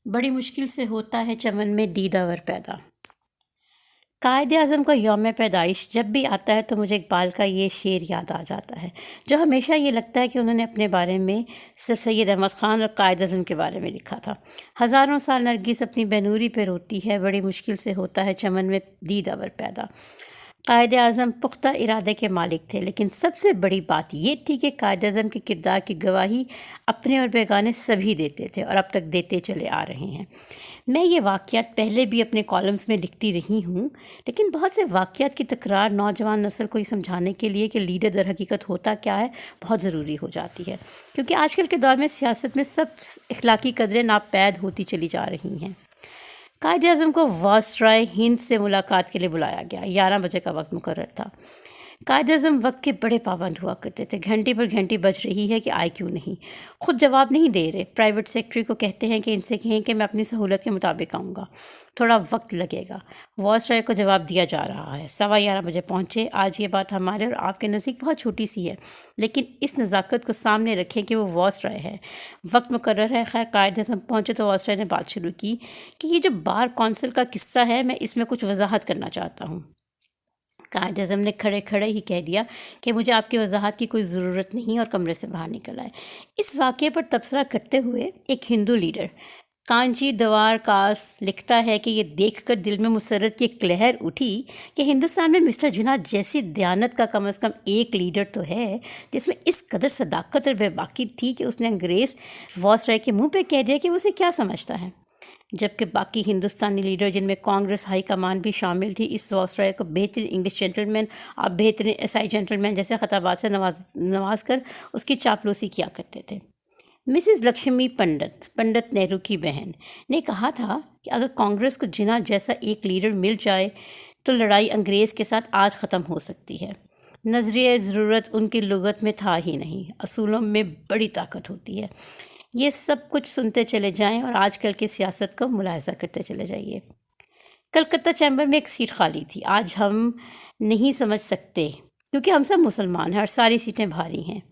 बड़ी मुश्किल से होता है चमन में दीदावर पैदा। कायद आज़म का यौम पैदाइश जब भी आता है तो मुझे इकबाल का ये शेर याद आ जाता है, जो हमेशा ये लगता है कि उन्होंने अपने बारे में सर सैयद अहमद ख़ान और कायद आज़म के बारे में लिखा था। हज़ारों साल नरगिस अपनी बेनूरी पे रोती है, बड़ी मुश्किल से होता है चमन में दीदावर पैदा। कायद आज़म पुख्ता इरादे के मालिक थे, लेकिन सबसे बड़ी बात ये थी कि कायद आज़म के किरदार की गवाही अपने और बेगाने सभी देते थे और अब तक देते चले आ रहे हैं। मैं ये वाक़यात पहले भी अपने कॉलम्स में लिखती रही हूँ, लेकिन बहुत से वाक़यात की तकरार नौजवान नस्ल को ये समझाने के लिए कि लीडर दर हकीकत होता क्या है बहुत ज़रूरी हो जाती है, क्योंकि आजकल के दौर में सियासत में सब अखलाकी कदरें नापैद होती चली जा रही हैं। कायद आज़म को वायसराय हिंद से मुलाकात के लिए बुलाया गया। 11 बजे का वक्त मुकर्रर था। कायद आज़म वक्त के बड़े पाबंद हुआ करते थे। घंटी पर घंटी बज रही है कि आए क्यों नहीं। खुद जवाब नहीं दे रहे। प्राइवेट सेक्रेटरी को कहते हैं कि इनसे कहें कि मैं अपनी सहूलत के मुताबिक आऊँगा, थोड़ा वक्त लगेगा। वायसराय को जवाब दिया जा रहा है। 11:15 बजे पहुँचे। आज ये बात हमारे और आपके नज़दीक बहुत छोटी सी है, लेकिन इस नज़ाकत को सामने रखें कि वो वायसराय है, वक्त मुकर्रर है। खैर, कायद आज़म पहुँचे तो वायसराय ने बात शुरू की कि ये जो बार कौंसिल का किस्सा है, मैं इसमें कुछ वजाहत करना चाहता हूँ। कायद आज़म ने खड़े खड़े ही कह दिया कि मुझे आपकी वजाहत की कोई ज़रूरत नहीं, और कमरे से बाहर निकल आए। इस वाक़े पर तबसरा करते हुए एक हिंदू लीडर कांची दवार कास लिखता है कि ये देखकर दिल में मुसर्रत की एक लहर उठी कि हिंदुस्तान में मिस्टर जिन्ना जैसी दयानत का कम से कम एक लीडर तो है जिसमें इस कदर सदाकत और बेबाकी थी कि उसने अंग्रेज़ वायसराय के मुंह पे कह दिया कि वो उसे क्या समझता है। जबकि बाकी हिंदुस्तानी लीडर, जिनमें कांग्रेस हाई कमान भी शामिल थी, इस वायसराय को बेहतरीन इंग्लिश जेंटलमैन और बेहतरीन ईसाई जेंटलमैन जैसे खिताबात से नवाज कर उसकी चापलूसी किया करते थे। मिसिस लक्ष्मी पंडित नेहरू की बहन ने कहा था कि अगर कांग्रेस को जिन्ना जैसा एक लीडर मिल जाए तो लड़ाई अंग्रेज़ के साथ आज ख़त्म हो सकती है। नज़रिए ज़रूरत उनकी लुगत में था ही नहीं, असूलों में बड़ी ताकत होती है। ये सब कुछ सुनते चले जाएं और आजकल की सियासत को मुलाहिज़ा करते चले जाइए। कलकत्ता चैम्बर में एक सीट खाली थी। आज हम नहीं समझ सकते क्योंकि हम सब मुसलमान हैं और सारी सीटें भारी हैं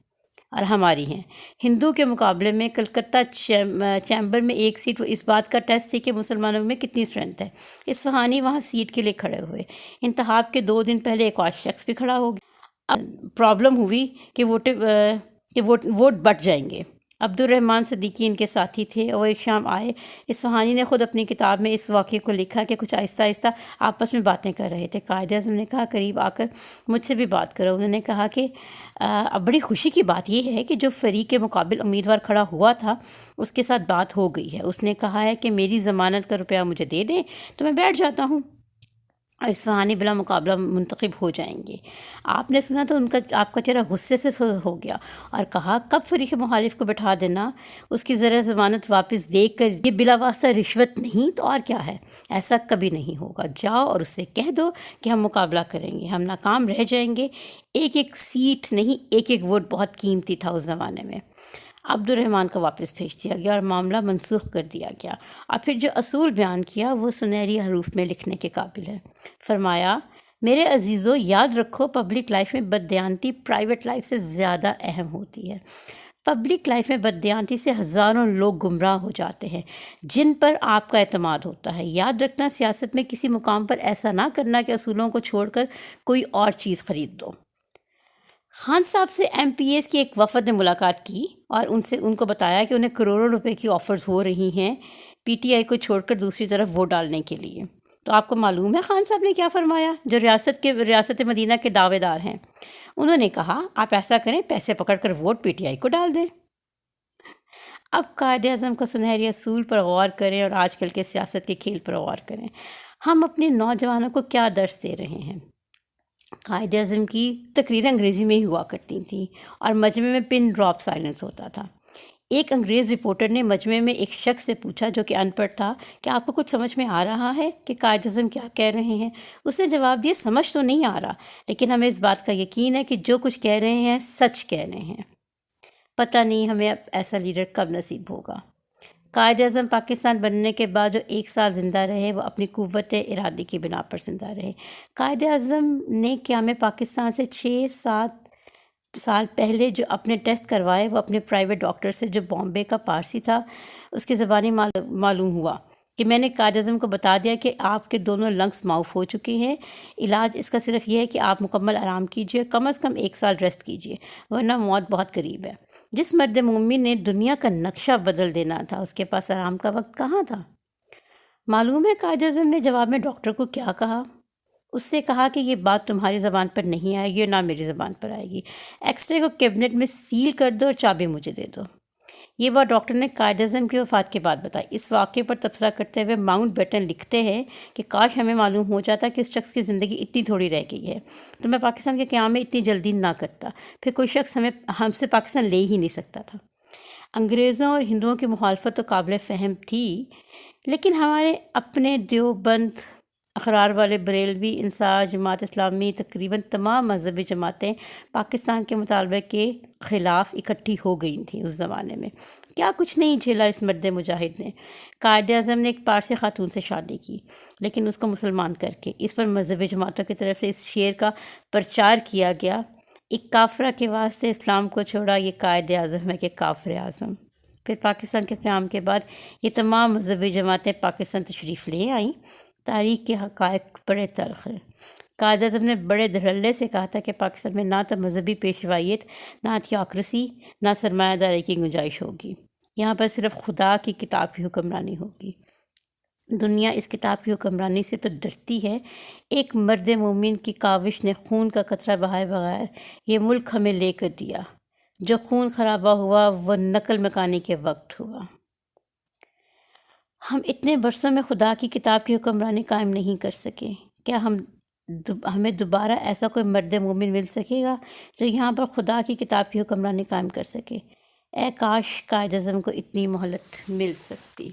और हमारी हैं। हिंदू के मुकाबले में कलकत्ता चैम्बर में एक सीट वो इस बात का टेस्ट थी कि मुसलमानों में कितनी स्ट्रेंथ है। इस्फहानी वहाँ सीट के लिए खड़े हुए। इंतखाब के 2 दिन पहले एक और शख्स भी खड़ा हो गया। प्रॉब्लम हुई कि वोट बट जाएंगे। अब्दुर्रहमान सिद्दीकी इनके साथी थे। वो एक शाम आए। इस्फहानी ने ख़ुद अपनी किताब में इस वाक़े को लिखा कि कुछ आहिस्ता आहिस्ता आपस में बातें कर रहे थे। कायद आज़म ने कहा, करीब आकर मुझसे भी बात करो। उन्होंने कहा कि अब बड़ी खुशी की बात यह है कि जो फ़रीक के मुकाबिल उम्मीदवार खड़ा हुआ था उसके साथ बात हो गई है। उसने कहा है कि मेरी ज़मानत का रुपया मुझे दे दें तो मैं बैठ जाता हूँ और इस्फहानी बिला मुकाबला मुंतखब हो जाएंगे। आपने सुना तो आपका चेहरा गुस्से से हो गया और कहा, कब फरीक मुखालिफ को बैठा देना, उसकी ज़रा ज़मानत वापस देख कर ये बिला वास्ता रिश्वत नहीं तो और क्या है। ऐसा कभी नहीं होगा। जाओ और उससे कह दो कि हम मुकाबला करेंगे, हम नाकाम रह जाएंगे। एक एक सीट नहीं, एक एक वोट बहुत कीमती था उस ज़माने में। अब्दुर्रहमान को वापस भेज दिया गया और मामला मनसूख कर दिया गया। और फिर जो असूल बयान किया वो सुनहरी हरूफ में लिखने के काबिल है। फरमाया, मेरे अजीज़ों, याद रखो, पब्लिक लाइफ में बददियानती प्राइवेट लाइफ से ज़्यादा अहम होती है। पब्लिक लाइफ में बददियानती से हज़ारों लोग गुमराह हो जाते हैं जिन पर आपका एतमाद होता है। याद रखना, सियासत में किसी मुकाम पर ऐसा ना करना कि असूलों को छोड़कर कोई और चीज़ ख़रीद दो। खान साहब से एमपीएस की एक वफ़द ने मुलाकात की और उनको बताया कि उन्हें करोड़ों रुपए की ऑफ़र्स हो रही हैं पीटीआई को छोड़कर दूसरी तरफ वोट डालने के लिए। तो आपको मालूम है खान साहब ने क्या फरमाया, जो रियासत मदीना के दावेदार हैं। उन्होंने कहा, आप ऐसा करें, पैसे पकड़कर वोट पीटीआई को डाल दें। अब कायद आज़म का सुनहरी असूल पर गौर करें और आजकल के सियासत के खेल पर गौर करें। हम अपने नौजवानों को क्या दर्श दे रहे हैं। कायद आज़म की तकरीरें अंग्रेज़ी में ही हुआ करती थी और मजमे में पिन ड्रॉप साइलेंस होता था। एक अंग्रेज़ रिपोर्टर ने मजमे में एक शख्स से पूछा जो कि अनपढ़ था कि आपको कुछ समझ में आ रहा है कि कायद आज़म क्या कह रहे हैं। उसने जवाब दिया, समझ तो नहीं आ रहा, लेकिन हमें इस बात का यकीन है कि जो कुछ कह रहे हैं सच कह रहे हैं। पता नहीं हमें अब ऐसा लीडर कब नसीब होगा। कायद आज़म पाकिस्तान बनने के बाद जो 1 साल ज़िंदा रहे वो अपनी क़ुव्वत इरादे की बिना पर ज़िंदा रहे। कायद आज़म ने क़याम पाकिस्तान से 6-7 سال پہلے جو اپنے ٹیسٹ کروائے وہ اپنے پرائیویٹ ڈاکٹر سے جو بامبے کا پارسی تھا، اس کی زبانی معلوم ہوا کہ میں نے قائد اعظم کو بتا دیا کہ آپ کے دونوں لنگس معاف ہو چکے ہیں، علاج اس کا صرف یہ ہے کہ آپ مکمل آرام کیجیے، کم از کم 1 سال ریسٹ کیجیے، ورنہ موت بہت قریب ہے۔ جس مرد مومن نے دنیا کا نقشہ بدل دینا تھا، اس کے پاس آرام کا وقت کہاں تھا؟ معلوم ہے قائد اعظم نے جواب میں ڈاکٹر کو کیا کہا؟ اس سے کہا کہ یہ بات تمہاری زبان پر نہیں آئے گی اور نہ میری زبان پر آئے گی، ایکس رے کو کیبنٹ میں سیل کر دو اور چابی مجھے دے دو۔ یہ بات ڈاکٹر نے قائد اعظم کی وفات کے بعد بتائی۔ اس واقعے پر تبصرہ کرتے ہوئے ماؤنٹ بیٹن لکھتے ہیں کہ کاش ہمیں معلوم ہو جاتا کہ اس شخص کی زندگی اتنی تھوڑی رہ گئی ہے تو میں پاکستان کے قیام میں اتنی جلدی نہ کرتا، پھر کوئی شخص ہم سے پاکستان لے ہی نہیں سکتا تھا۔ انگریزوں اور ہندوؤں کی مخالفت تو قابل فہم تھی، لیکن ہمارے اپنے دیوبند، اقرار والے بریلوی، انصار، جماعت اسلامی، تقریباً تمام مذہبی جماعتیں پاکستان کے مطالبے کے خلاف اکٹھی ہو گئی تھیں۔ اس زمانے میں کیا کچھ نہیں جھیلا اس مرد مجاہد نے۔ قائد اعظم نے ایک پارسی خاتون سے شادی کی، لیکن اس کو مسلمان کر کے اس پر مذہبی جماعتوں کی طرف سے اس شعر کا پرچار کیا گیا، ایک کافرہ کے واسطے اسلام کو چھوڑا، یہ قائد اعظم ہے کہ کافر اعظم۔ پھر پاکستان کے قیام کے بعد یہ تمام مذہبی جماعتیں پاکستان تشریف لے آئیں۔ تاریخ کے حقائق بڑے تلخ ہیں۔ قائد اعظم نے بڑے دھڑلے سے کہا تھا کہ پاکستان میں نہ تو مذہبی پیشوائیت، نہ تھیوکریسی، نہ سرمایہ داری کی گنجائش ہوگی، یہاں پر صرف خدا کی کتاب کی حکمرانی ہوگی۔ دنیا اس کتاب کی حکمرانی سے تو ڈرتی ہے۔ ایک مرد مومن کی کاوش نے خون کا قطرہ بہائے بغیر یہ ملک ہمیں لے کر دیا۔ جو خون خرابہ ہوا وہ نقل مکانی کے وقت ہوا۔ ہم اتنے برسوں میں خدا کی کتاب کی حکمرانی قائم نہیں کر سکے، کیا ہمیں دوبارہ ایسا کوئی مرد مومن مل سکے گا جو یہاں پر خدا کی کتاب کی حکمرانی قائم کر سکے؟ اے کاش قائد اعظم کو اتنی مہلت مل سکتی۔